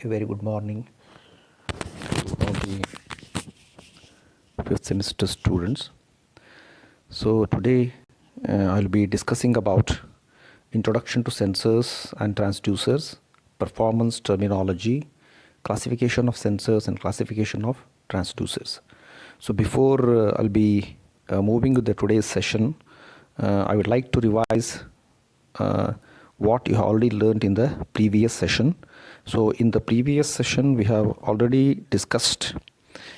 A very good morning to all the fifth semester students. So today I'll be discussing about introduction to sensors and transducers, performance terminology, classification of sensors and classification of transducers. So before I'll be moving to the today's session, I would like to revise what you have already learned in the previous session. So in the previous session we have already discussed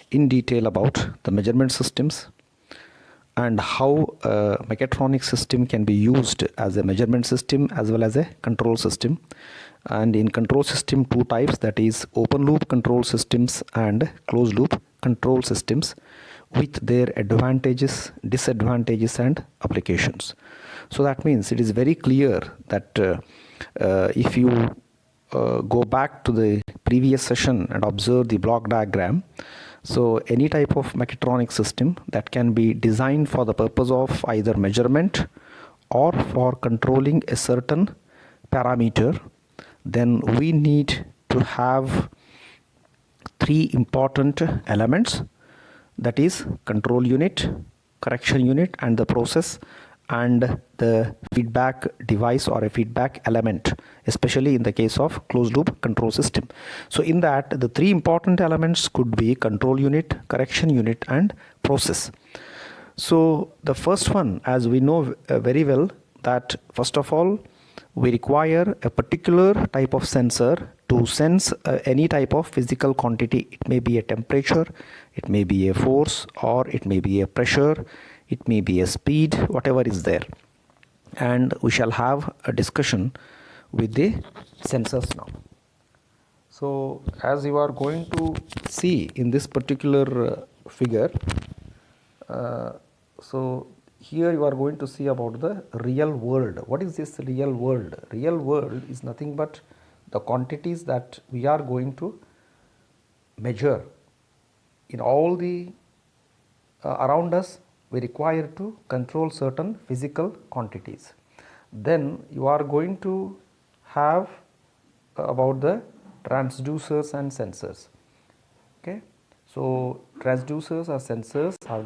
in detail about the measurement systems and how a mechatronic system can be used as a measurement system as well as a control system. And in control system, two types, that is open loop control systems and closed loop control systems, with their advantages, disadvantages and applications. So that means it is very clear that if you go back to the previous session and observe the block diagram, so any type of mechatronic system that can be designed for the purpose of either measurement or for controlling a certain parameter, then we need to have three important elements, that is control unit, correction unit and the process, and the feedback device or a feedback element, especially in the case of closed loop control system. So in that, the three important elements could be control unit, correction unit and process. So the first one, as we know very well, that first of all we require a particular type of sensor to sense any type of physical quantity. It may be a temperature, it may be a force, or it may be a pressure, it may be a speed, whatever is there. And we shall have a discussion with the sensors now. So as you are going to see in this particular figure, so here you are going to see about the real world. What is this real world? Real world is nothing but the quantities that we are going to measure in all the around us. We require to control certain physical quantities. Then you are going to have about the transducers and sensors. Okay, so transducers or sensors are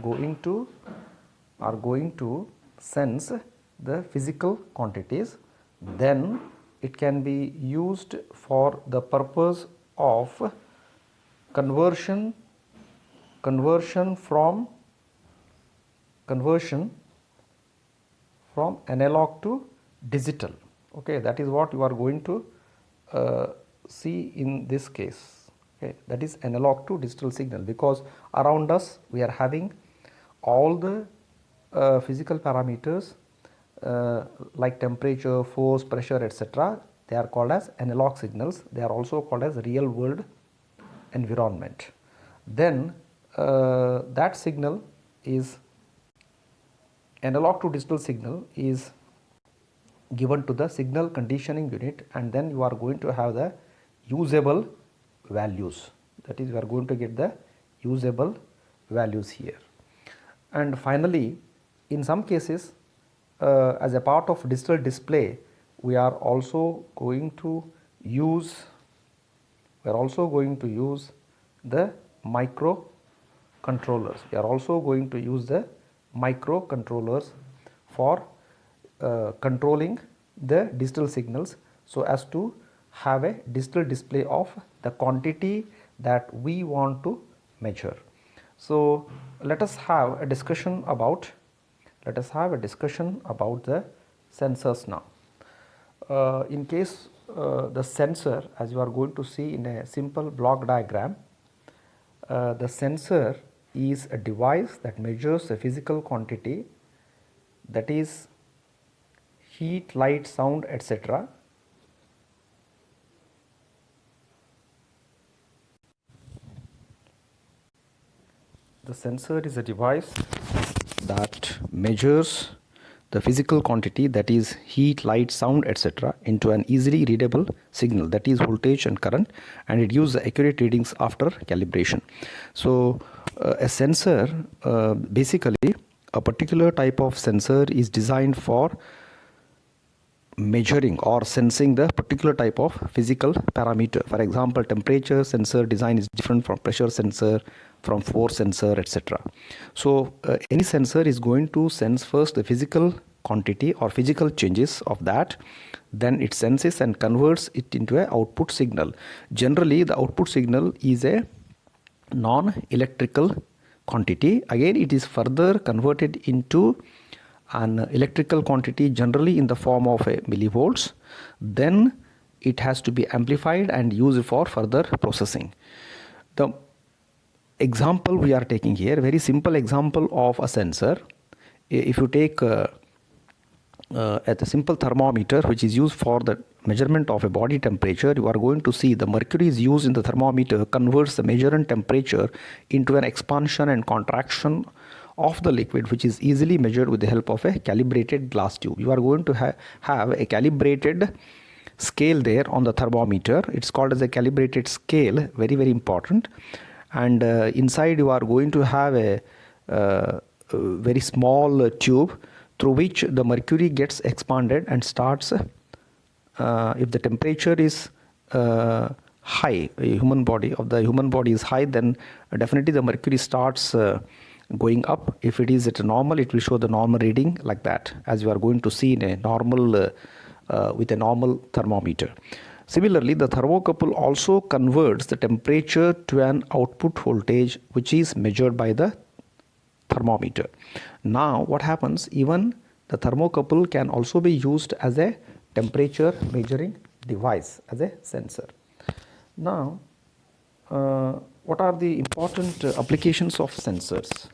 going to sense the physical quantities. Then it can be used for the purpose of conversion from analog to digital. Okay, that is what you are going to see in this case. Okay, that is analog to digital signal, because around us we are having all the physical parameters like temperature, force, pressure, etc. They are called as analog signals. They are also called as real world environment. Then that signal is analog to digital signal is given to the signal conditioning unit, and then you are going to have the usable values. That is, you are going to get the usable values here. And finally, in some cases, as a part of digital display, we are also going to use the microcontrollers. We are also going to use the microcontrollers for controlling the digital signals, so as to have a digital display of the quantity that we want to measure. So let us have a discussion about the sensors now. In case the sensor, as you are going to see in a simple block diagram, the sensor is a device that measures a physical quantity, that is heat, light, sound, etc. The sensor is a device that measures the physical quantity, that is heat, light, sound, etc. into an easily readable signal, that is voltage and current, and it gives the accurate readings after calibration. So a sensor, basically a particular type of sensor is designed for measuring or sensing the particular type of physical parameter. For example, temperature sensor design is different from pressure sensor, from force sensor, etc. So any sensor is going to sense first the physical quantity or physical changes of that, then it senses and converts it into an output signal. Generally the output signal is a non-electrical quantity. Again, it is further converted into an electrical quantity, generally in the form of a millivolts. Then it has to be amplified and used for further processing. The example we are taking here, very simple example of a sensor. If you take at a simple thermometer which is used for the measurement of a body temperature, you are going to see the mercury is used in the thermometer converts the measured temperature into an expansion and contraction of the liquid, which is easily measured with the help of a calibrated glass tube. You are going to have a calibrated scale there on the thermometer. It's called as a calibrated scale, very important. And inside you are going to have a very small tube through which the mercury gets expanded and starts, if the temperature is high, the human body is high, then definitely the mercury starts going up. If it is at a normal, it will show the normal reading like that, as you are going to see in a normal with a normal thermometer. Similarly, the thermocouple also converts the temperature to an output voltage which is measured by the thermometer. Now what happens, even the thermocouple can also be used as a temperature measuring device, as a sensor. Now what are the important applications of sensors?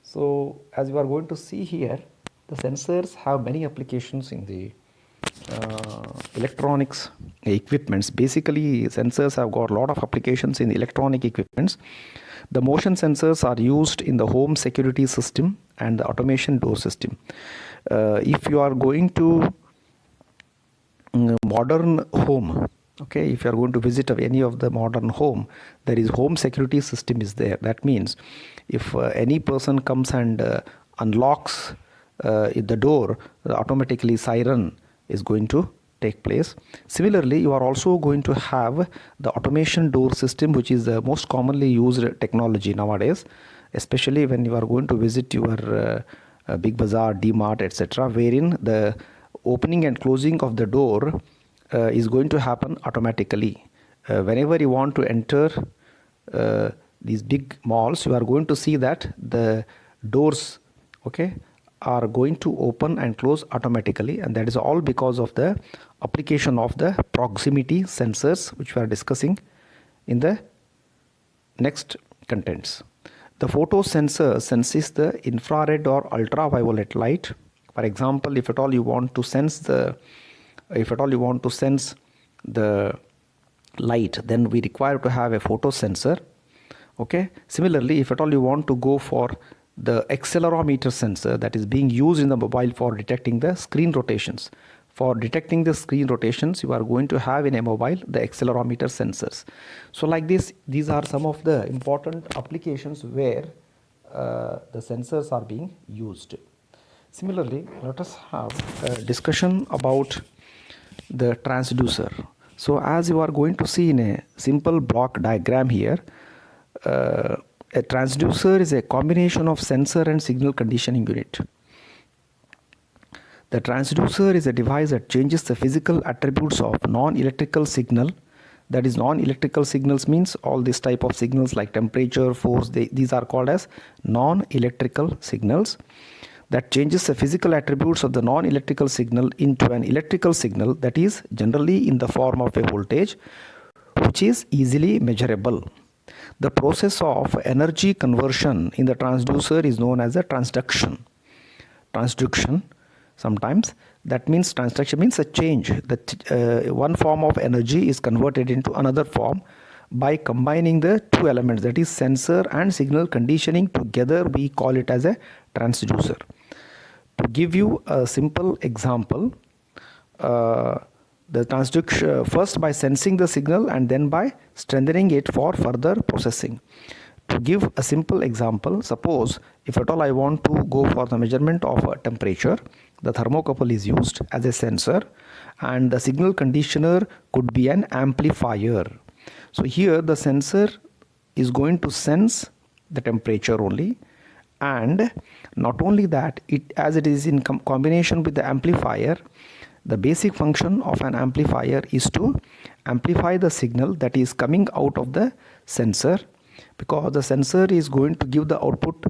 So as you are going to see here, the sensors have many applications in the electronics equipments. Basically, sensors have got a lot of applications in electronic equipments. The motion sensors are used in the home security system and the automation door system. If you are going to modern home, okay, if you are going to visit any of the modern home, there is home security system is there. That means if any person comes and unlocks the door, automatically siren is going to take place. Similarly, you are also going to have the automation door system, which is the most commonly used technology nowadays, especially when you are going to visit your big bazaar, D-Mart, etc., wherein the opening and closing of the door is going to happen automatically. Whenever you want to enter these big malls, you are going to see that the doors, okay, are going to open and close automatically, and that is all because of the application of the proximity sensors, which we are discussing in the next contents. The photo sensor senses the infrared or ultraviolet light. For example, if at all you want to sense the light, then we require to have a photo sensor. Okay. Similarly, if at all you want to go for the accelerometer sensor that is being used in the mobile for detecting the screen rotations. For detecting the screen rotations, you are going to have in a mobile the accelerometer sensors. So like this, these are some of the important applications where the sensors are being used. Similarly, let us have a discussion about the transducer. So as you are going to see in a simple block diagram here, a transducer is a combination of sensor and signal conditioning unit. The transducer is a device that changes the physical attributes of non-electrical signal. That is, non-electrical signals means all this type of signals like temperature, force, these are called as non-electrical signals. That changes the physical attributes of the non-electrical signal into an electrical signal, that is generally in the form of a voltage, which is easily measurable. The process of energy conversion in the transducer is known as a transduction. Sometimes that means transduction means a change. That one form of energy is converted into another form by combining the two elements, that is sensor and signal conditioning together. We call it as a transducer. To give you a simple example, the transduction first by sensing the signal and then by strengthening it for further processing. To give a simple example, suppose if at all I want to go for the measurement of a temperature, the thermocouple is used as a sensor. and the signal conditioner could be an amplifier. So here the sensor is going to sense the temperature only, and not only that, it as it is in combination with the amplifier, the basic function of an amplifier is to amplify the signal that is coming out of the sensor, because the sensor is going to give the output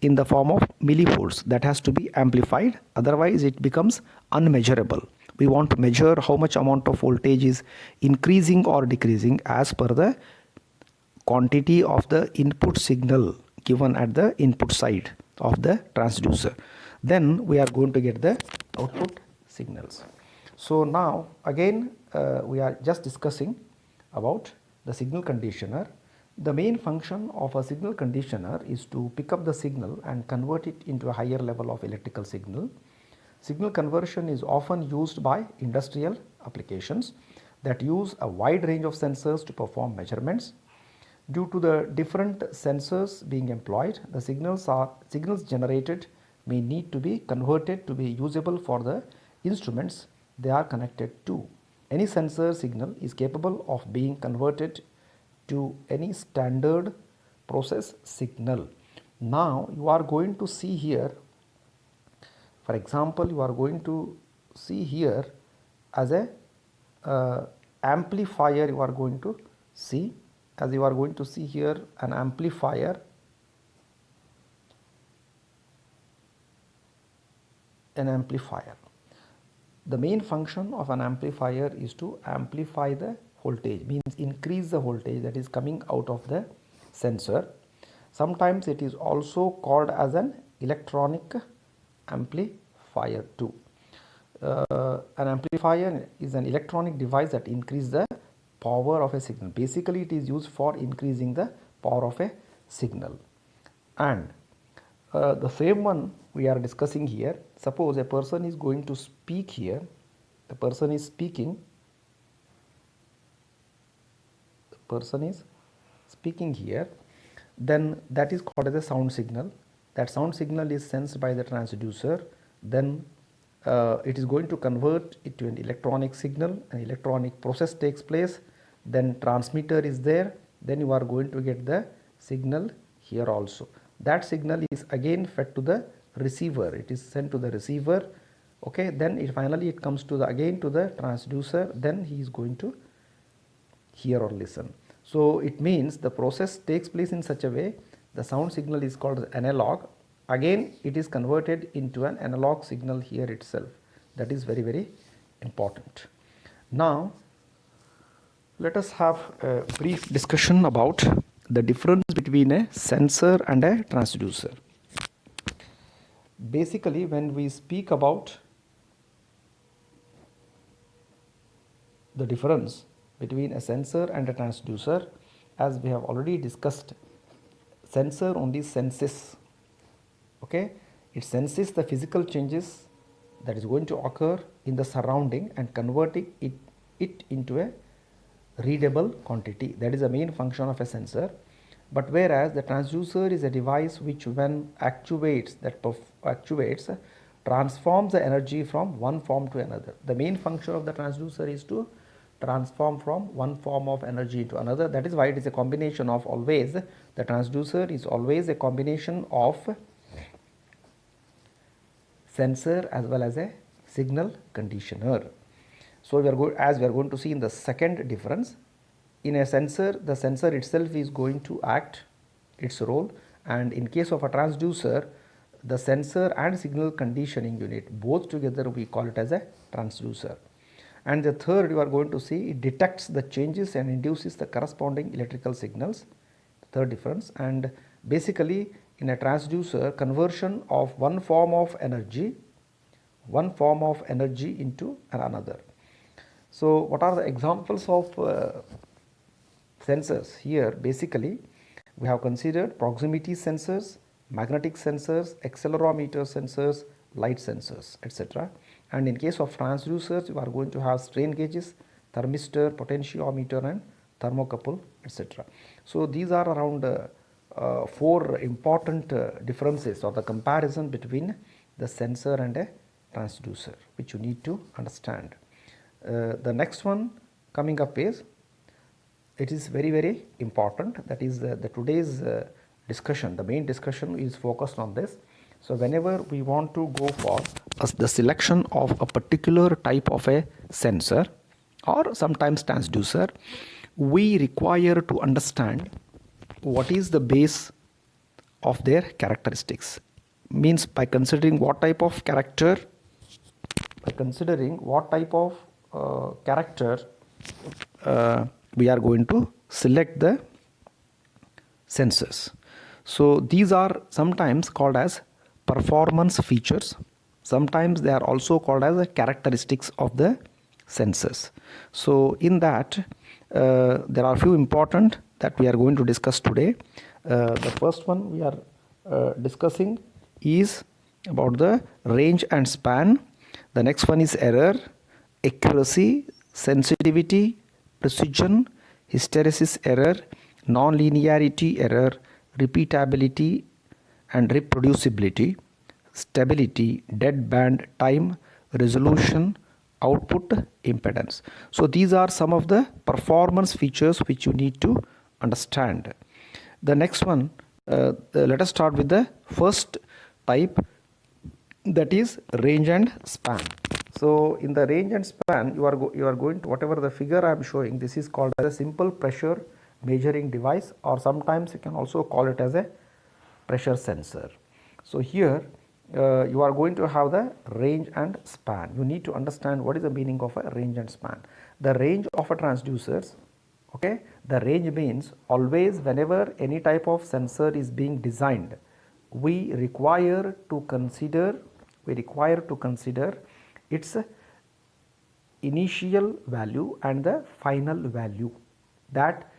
in the form of millivolts that has to be amplified, otherwise it becomes unmeasurable. We want to measure how much amount of voltage is increasing or decreasing as per the quantity of the input signal given at the input side of the transducer. Then we are going to get the output signals. So now again we are just discussing about the signal conditioner. The main function of a signal conditioner is to pick up the signal and convert it into a higher level of electrical signal. Signal conversion is often used by industrial applications that use a wide range of sensors to perform measurements. Due to the different sensors being employed, the signals generated may need to be converted to be usable for the instruments they are connected to. Any sensor signal is capable of being converted to any standard process signal. Now you are going to see here, for example, you are going to see here as a amplifier, you are going to see, as you are going to see here, an amplifier, The main function of an amplifier is to amplify the voltage, means increase the voltage that is coming out of the sensor. Sometimes it is also called as an electronic amplifier too. An amplifier is an electronic device that increases the power of a signal. Basically it is used for increasing the power of a signal. And the same one we are discussing here. Suppose a person is going to speak here, the person is speaking here, then that is called as a sound signal. That sound signal is sensed by the transducer, then it is going to convert it to an electronic signal, an electronic process takes place, then transmitter is there, then you are going to get the signal here also. That signal is again fed to the receiver, it is sent to the receiver, okay, then finally it comes to the again to the transducer, then he is going to hear or listen. So it means the process takes place in such a way, the sound signal is called analog, again it is converted into an analog signal here itself. That is very, very important. Now let us have a brief discussion about the difference between a sensor and a transducer. Basically, when we speak about the difference between a sensor and a transducer, as we have already discussed, sensor only senses, okay, it senses the physical changes that is going to occur in the surrounding and converting it into a readable quantity. That is the main function of a sensor. But whereas the transducer is a device which, when actuates, transforms the energy from one form to another. The main function of the transducer is to transform from one form of energy into another. That is why it is a combination of always, the transducer is always a combination of sensor as well as a signal conditioner. So as we are going to see in the second difference, in a sensor, the sensor itself is going to act its role, and in case of a transducer, the sensor and signal conditioning unit both together we call it as a transducer. And the third, you are going to see, it detects the changes and induces the corresponding electrical signals, third difference. And basically in a transducer, conversion of one form of energy into another. So what are the examples of sensors? Here basically we have considered proximity sensors, magnetic sensors, accelerometer sensors, light sensors, etc. And in case of transducers, you are going to have strain gauges, thermistor, potentiometer and thermocouple, etc. So these are around 4 important differences or the comparison between the sensor and a transducer which you need to understand. The next one coming up is, it is very important, that is the today's discussion, the main discussion is focused on this. So whenever we want to go for the selection of a particular type of a sensor or sometimes transducer, we require to understand what is the base of their characteristics. Means by considering what type of character, we are going to select the sensors. So these are sometimes called as performance features, sometimes they are also called as the characteristics of the sensors. So in that there are a few important that we are going to discuss today. The first one we are discussing is about the range and span. The next one is error, accuracy, sensitivity, precision, hysteresis error, non-linearity error, repeatability and reproducibility, stability, dead band time, resolution, output impedance. So these are some of the performance features which you need to understand. The next one, let us start with the first type, that is range and span. So in the range and span, you are going to, whatever the figure I am showing, this is called as a simple pressure measuring device, or sometimes you can also call it as a pressure sensor. So here you are going to have the range and span. You need to understand what is the meaning of a range and span. The range of a transducers, okay, the range means always whenever any type of sensor is being designed, we require to consider its initial value and the final value, that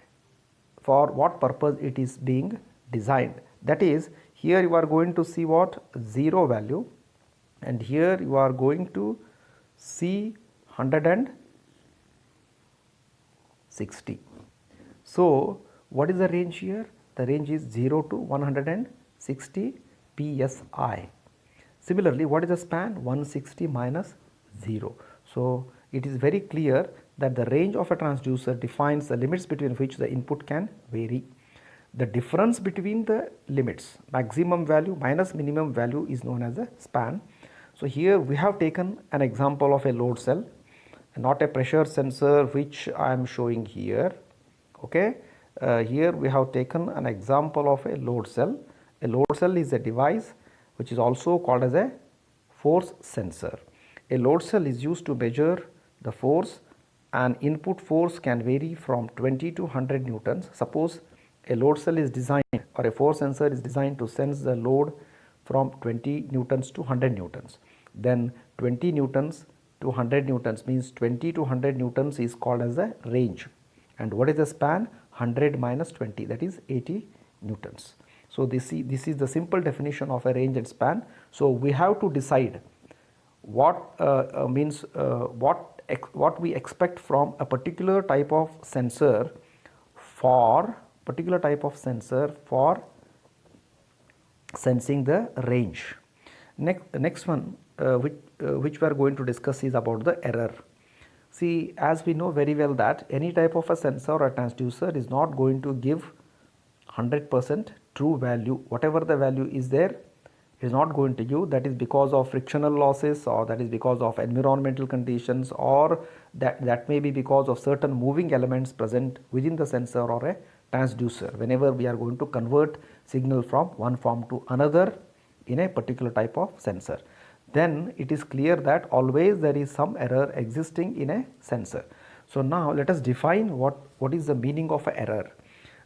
for what purpose it is being designed. That is, here you are going to see what, 0 value, and here you are going to see 160. So what is the range here? The range is 0 to 160 psi. Similarly, what is the span? 160 minus 0. So it is very clear that the range of a transducer defines the limits between which the input can vary. The difference between the limits, maximum value minus minimum value, is known as a span. So here we have taken an example of a load cell, not a pressure sensor which I am showing here. Okay, here we have taken an example of a load cell. A load cell is a device which is also called as a force sensor. A load cell is used to measure the force, and input force can vary from 20 to 100 newtons. Suppose a load cell is designed, or a force sensor is designed to sense the load from 20 newtons to 100 newtons. Then 20 newtons to 100 newtons means 20 to 100 newtons is called as the range. And what is the span? 100 minus 20, that is 80 newtons. So this is the simple definition of a range and span. So we have to decide what what we expect from a particular type of sensor for sensing the range. Next one which we are going to discuss is about the error. See, as we know very well that any type of a sensor or transducer is not going to give 100% true value. Whatever the value is there is not going to give. That is because of frictional losses, or that is because of environmental conditions, or that may be because of certain moving elements present within the sensor or a transducer whenever we are going to convert signal from one form to another in a particular type of sensor. Then it is clear that always there is some error existing in a sensor. So now let us define what is the meaning of a error.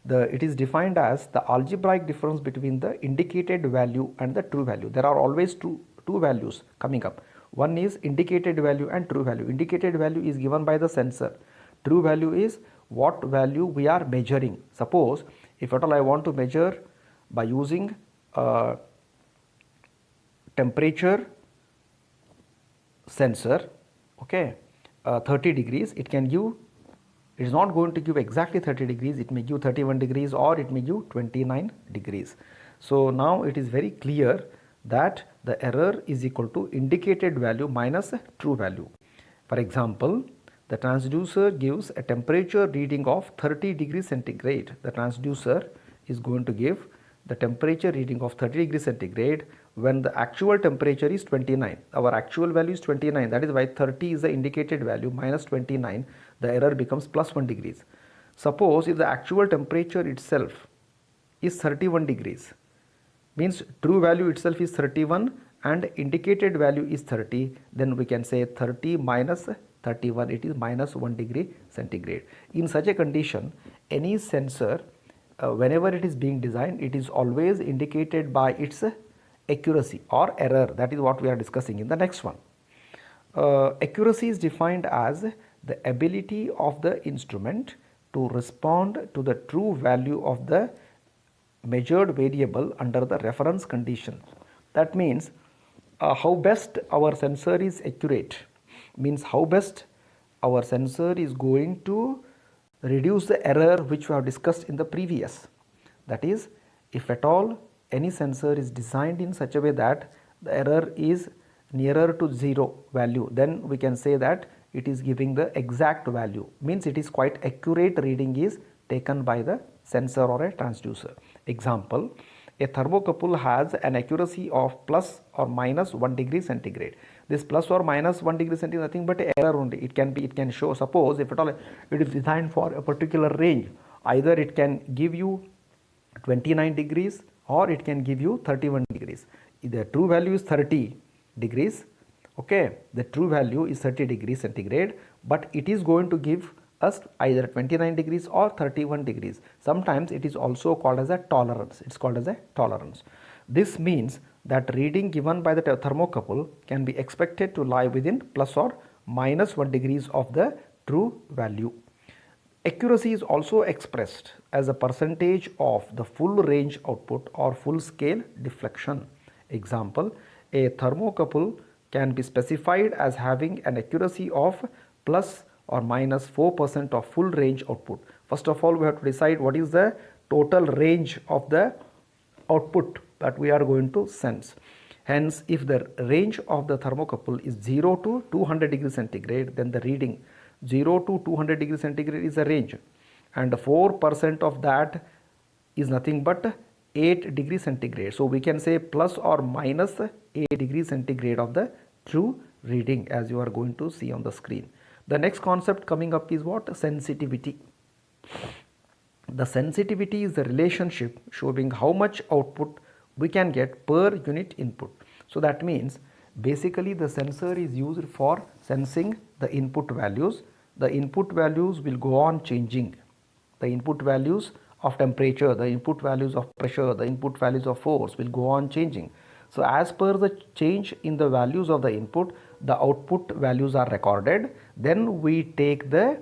It is defined as the algebraic difference between the indicated value and the true value. There are always two values coming up. One is indicated value and true value. Indicated value is given by the sensor. True value is what value we are measuring. Suppose if at all I want to measure by using temperature sensor, okay, 30 degrees, it is not going to give exactly 30 degrees, it may give 31 degrees or it may give 29 degrees. So now it is very clear that the error is equal to indicated value minus true value. For example, The transducer gives a temperature reading of 30 degrees centigrade. The transducer is going to give the temperature reading of 30 degrees centigrade when the actual temperature is 29. Our actual value is 29. That is why 30 is the indicated value minus 29. The error becomes plus 1 degrees. Suppose if the actual temperature itself is 31 degrees, means true value itself is 31 and indicated value is 30, then we can say 30 minus 31, it is minus 1 degree centigrade. In such a condition, any sensor whenever it is being designed, it is always indicated by its accuracy or error. That is what we are discussing in the next one. Accuracy is defined as the ability of the instrument to respond to the true value of the measured variable under the reference condition. That means how best our sensor is accurate, means how best our sensor is going to reduce the error which we have discussed in the previous. That is, if at all any sensor is designed in such a way that the error is nearer to 0 value, then we can say that it is giving the exact value, means it is quite accurate reading is taken by the sensor or a transducer. Example, a thermocouple has an accuracy of plus or minus 1 degree centigrade. This plus or minus 1 degree centigrade is nothing but error only. It can show, suppose if at all it is designed for a particular range, either it can give you 29 degrees or it can give you 31 degrees. The true value is 30 degrees. Okay, the true value is 30 degrees centigrade, but it is going to give us either 29 degrees or 31 degrees. Sometimes it is also called as a tolerance. It's called as a tolerance. This means that reading given by the thermocouple can be expected to lie within plus or minus 1 degrees of the true value. Accuracy is also expressed as a percentage of the full range output or full scale deflection. Example, a thermocouple can be specified as having an accuracy of plus or minus 4% of full range output. First of all, we have to decide what is the total range of the output that we are going to sense. Hence, if the range of the thermocouple is 0 to 200 degrees centigrade, then the reading 0 to 200 degrees centigrade is a range, and 4% of that is nothing but 8 degrees centigrade. So we can say plus or minus 8 degrees centigrade of the true reading, as you are going to see on the screen. The next concept coming up is what? Sensitivity. The sensitivity is the relationship showing how much output we can get per unit input. So that means basically the sensor is used for sensing the input values. The input values will go on changing. The input values of temperature, the input values of pressure, the input values of force will go on changing. So as per the change in the values of the input, the output values are recorded. Then we take the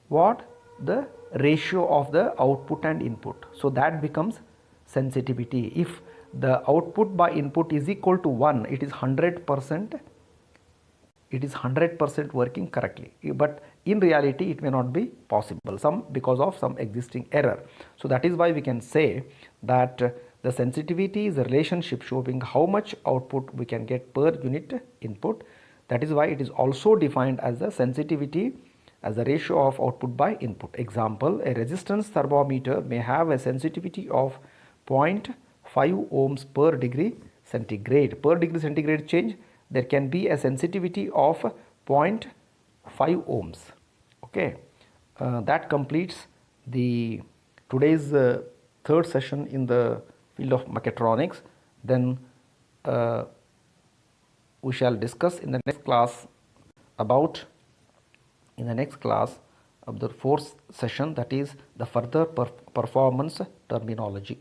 the ratio of the output and input. So that becomes sensitivity. If the output by input is equal to 1, it is 100%. It is 100% working correctly, but in reality it may not be possible, because of some existing error. So that is why we can say that the sensitivity is a relationship showing how much output we can get per unit input. That is why it is also defined as the sensitivity as the ratio of output by input. Example, a resistance thermometer may have a sensitivity of 0.5 ohms per degree centigrade. Per degree centigrade change, there can be a sensitivity of 0.5 ohms. Okay, that completes the today's third session in the field of mechatronics. Then we shall discuss in the next class about of the fourth session, that is the further performance terminology.